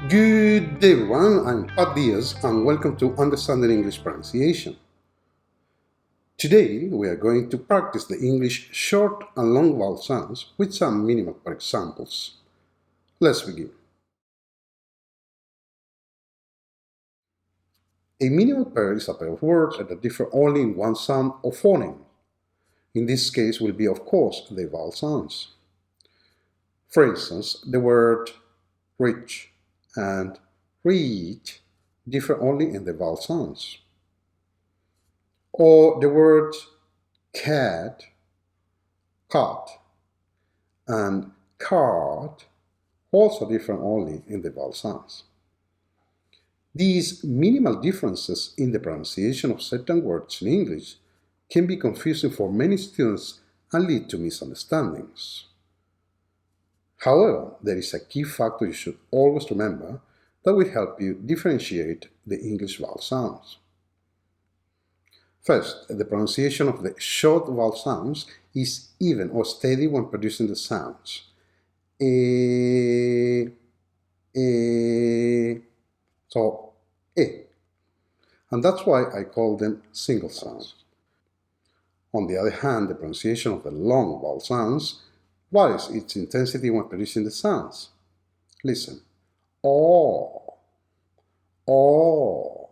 Good day everyone, I'm Pat Diaz and welcome to Understanding English Pronunciation. Today we are going to practice the English short and long vowel sounds with some minimal pair examples. Let's begin. A minimal pair is a pair of words that differ only in one sound or phoneme. In this case will be of course the vowel sounds. For instance, the word rich and reach differ only in the vowel sounds. Or the words cat, cut, and card also differ only in the vowel sounds. These minimal differences in the pronunciation of certain words in English can be confusing for many students and lead to misunderstandings. However, there is a key factor you should always remember that will help you differentiate the English vowel sounds. First, the pronunciation of the short vowel sounds is even or steady when producing the sounds. So, and that's why I call them single sounds. On the other hand, the pronunciation of the long vowel sounds varies its intensity when producing the sounds. Listen, oh, oh,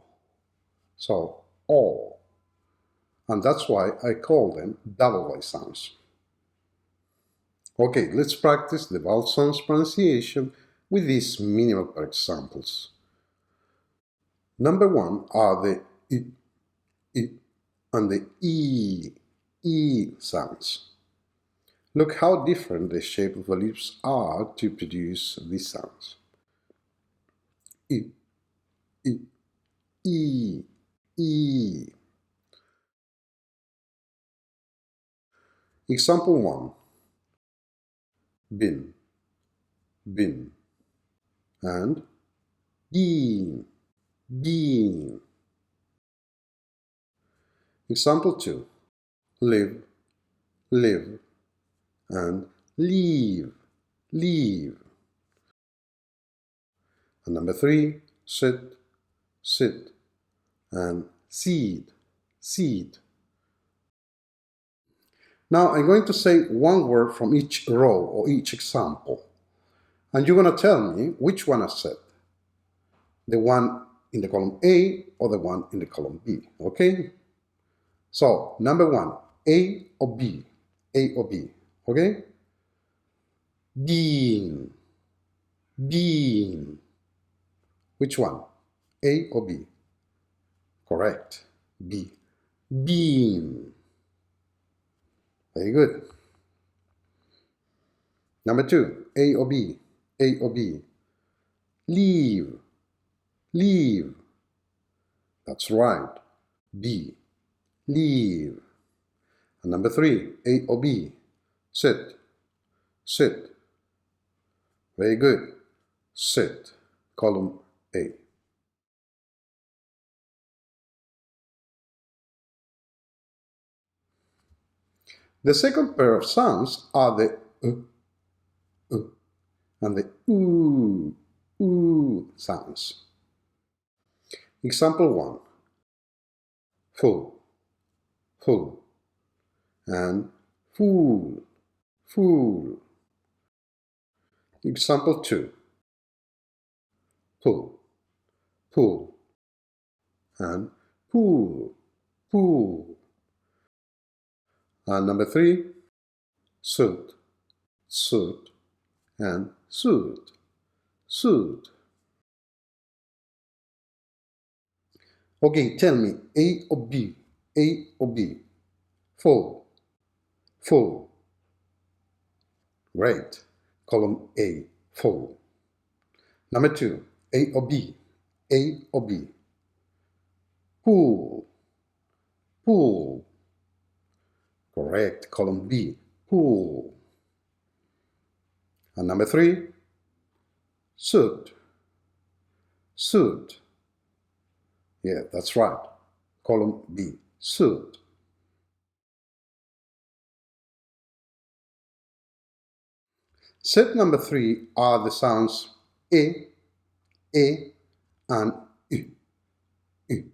so, oh, and that's why I call them double voice sounds. Okay, let's practice the vowel sounds pronunciation with these minimal pair examples. Number one are the I and the E sounds. Look how different the shape of the lips are to produce these sounds. I, E, E. Example 1. Bin, bin. And bean, bean. Example 2. Live, live. And leave, leave. And number 3, sit, sit. And seed, seed. Now I'm going to say one word from each row or each example. And you're going to tell me which one I said. The one in the column A or the one in the column B. Okay? So, number 1, A or B? A or B. Okay? Bean, bean. Which one? A or B? Correct. B. Bean. Very good. Number 2, A or B? A or B? Leave, leave. That's right. B. Leave. And number 3, A or B? Sit, sit. Very good. Sit. Column A. The second pair of sounds are the and the sounds. Example 1. Full, full. And fool, fool. Example 2. Pull, pull. And pool, pool. And number 3. Suit, suit. And suit, suit. Okay, tell me, A or B? A or B? Full, full. Great. Column A, full. Number 2, A or B? A or B? Pool, pool. Correct. Column B, pool. And number 3, suit, suit. Yeah, that's right. Column B, suit. Set number 3 are the sounds E, E and U. U.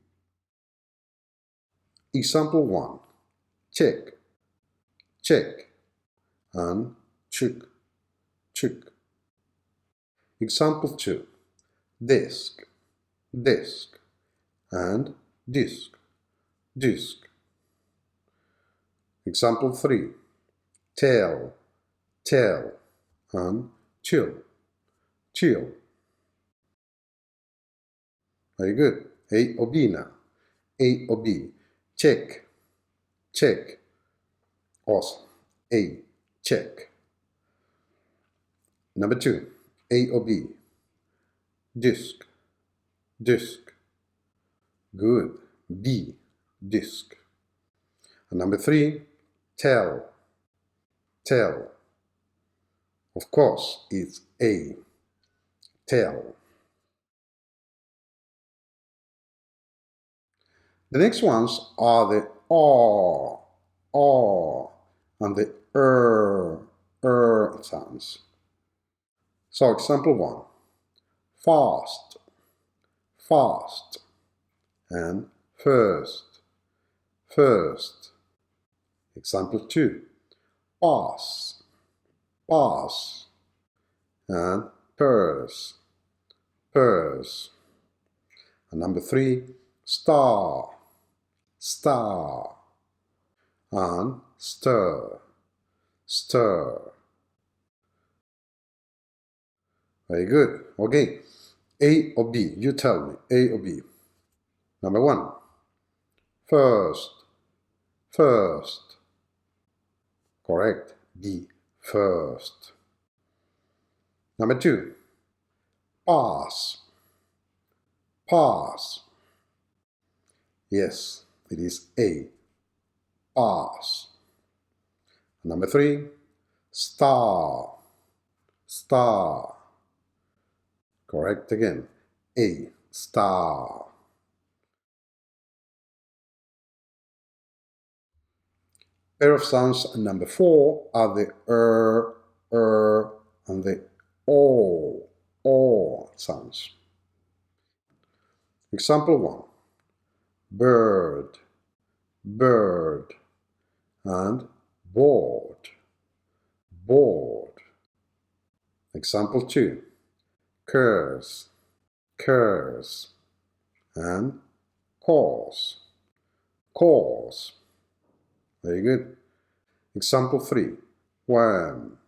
Example 1. Check, check, and check, check. Example 2. Desk, desk, and disk, disk. Example 3. Tell, tell, and chill, chill. Very good. A or B now. A or B. Check, check. Awesome. A, check. Number 2. A or B. Disk, disk. Good. B, disk. And number 3. Tell, tell. Of course, it's A, tell. The next ones are the R, and the sounds. So example 1. Fast, fast, and first, first. Example 2. Pass, pass, and purse, purse. And number 3. Star, star, and stir, stir. Very good. Okay. A or B? You tell me. A or B? Number 1. First, first. Correct. B, first. Number 2. Pass, pass. Yes, it is A, pass. Number 3. Star, star. Correct again. A, star. Pair of sounds number 4 are the and the O sounds. Example 1. Bird, bird, and board, board. Example 2. Curse, curse, and cause, cause. Very good. Example 3. Worm,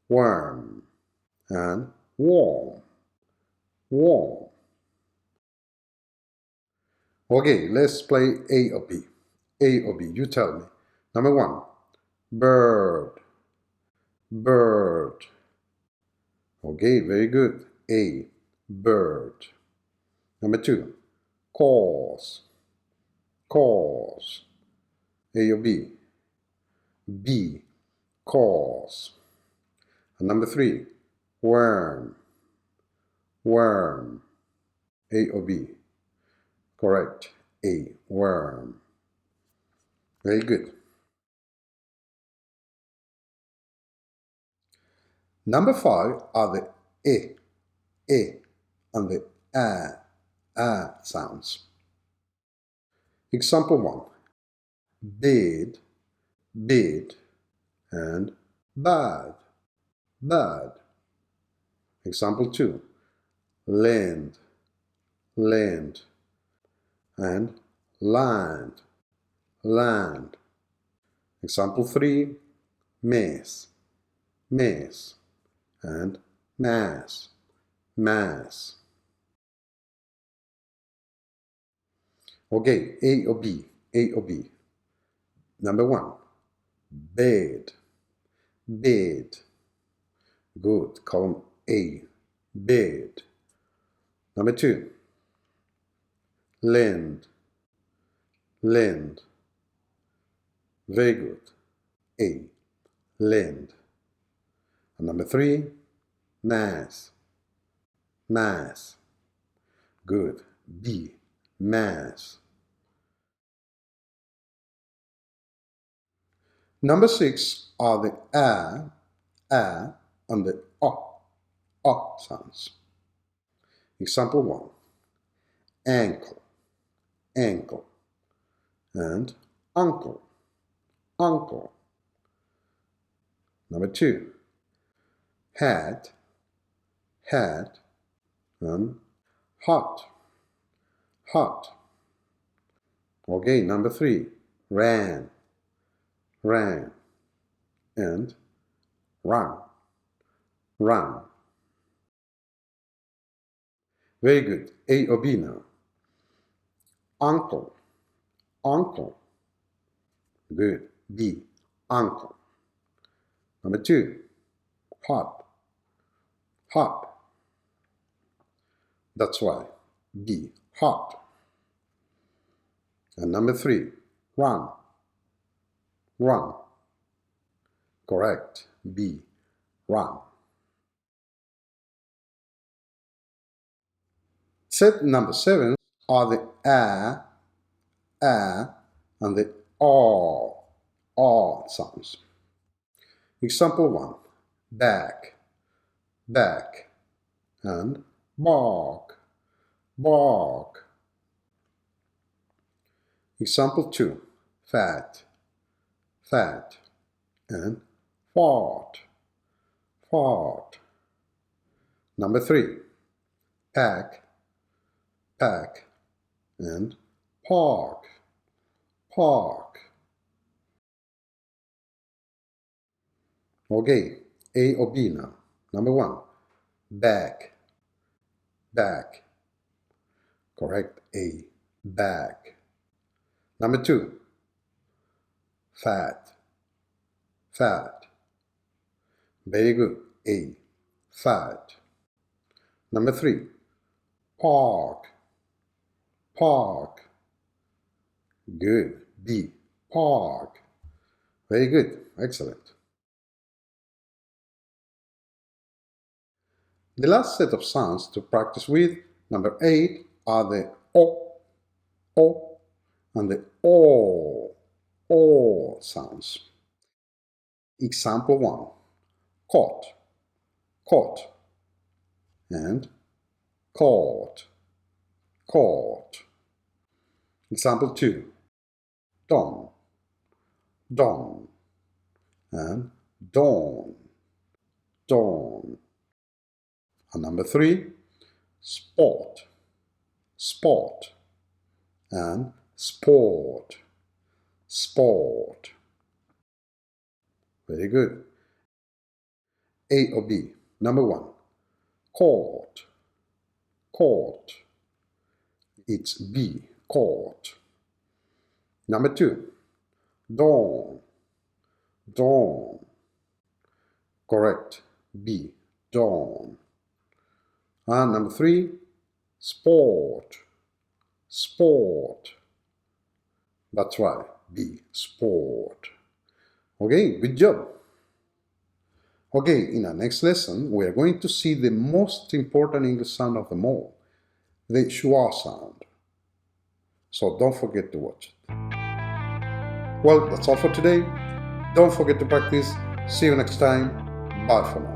worm, and warm, warm. Okay, let's play A or B. A or B, you tell me. Number 1. Bird, bird. Okay, very good. A, bird. Number 2. Cause, cause. A or B? B, cause. And number 3. Worm, worm. A or B? Correct. A, worm. Very good. Number 5 are the E, and the A sounds. Example 1. Bid, bid, and bad, bad. Example 2. Lend, lend, and land, land. Example 3. Mess, mess, and mass, mass. Okay, A or B? A or B? Number 1. Bed, bed. Good, column A, bed. Number 2. Lend, lend. Very good. A, lend. And number 3. Mass, mass. Good. B, mass. Number 6 are the and the O sounds. Example 1. Ankle, ankle. And uncle, uncle. Number 2. Hat, hat. And hot, hot. Okay, number 3. Ran, ran. And run, run. Very good. A or B now. Uncle, uncle. Good. B, uncle. Number 2. Hot, hot. That's why. B, hot. And number 3. Run, run. Correct. B, run. Set number 7 are the and the o sounds. Example 1. Back, back. And bark, bark. Example 2. Fat, fat. And fart, fart. Number 3. Pack, pack. And park, park. Okay, A or B now. Number 1. Back, back. Correct. A, back. Number 2. Fat, fat. Very good. A, fat. Number 3. Park, park. Good. B, park. Very good. Excellent. The last set of sounds to practice with, number 8, are the o, and the o sounds. Example 1. Caught, caught. And caught, caught. Example 2. Dawn, dawn. And dawn, dawn. And number 3. Sport, sport. And sport, sport. Very good. A or B. Number 1. Caught, caught. It's B, caught. Number 2. Dawn, dawn. Correct. B, dawn. And number 3. Sport, sport. That's right. B, sport. Okay, good job. Okay, in our next lesson, we are going to see the most important English sound of them all, the schwa sound. So don't forget to watch it. Well, that's all for today. Don't forget to practice. See you next time. Bye for now.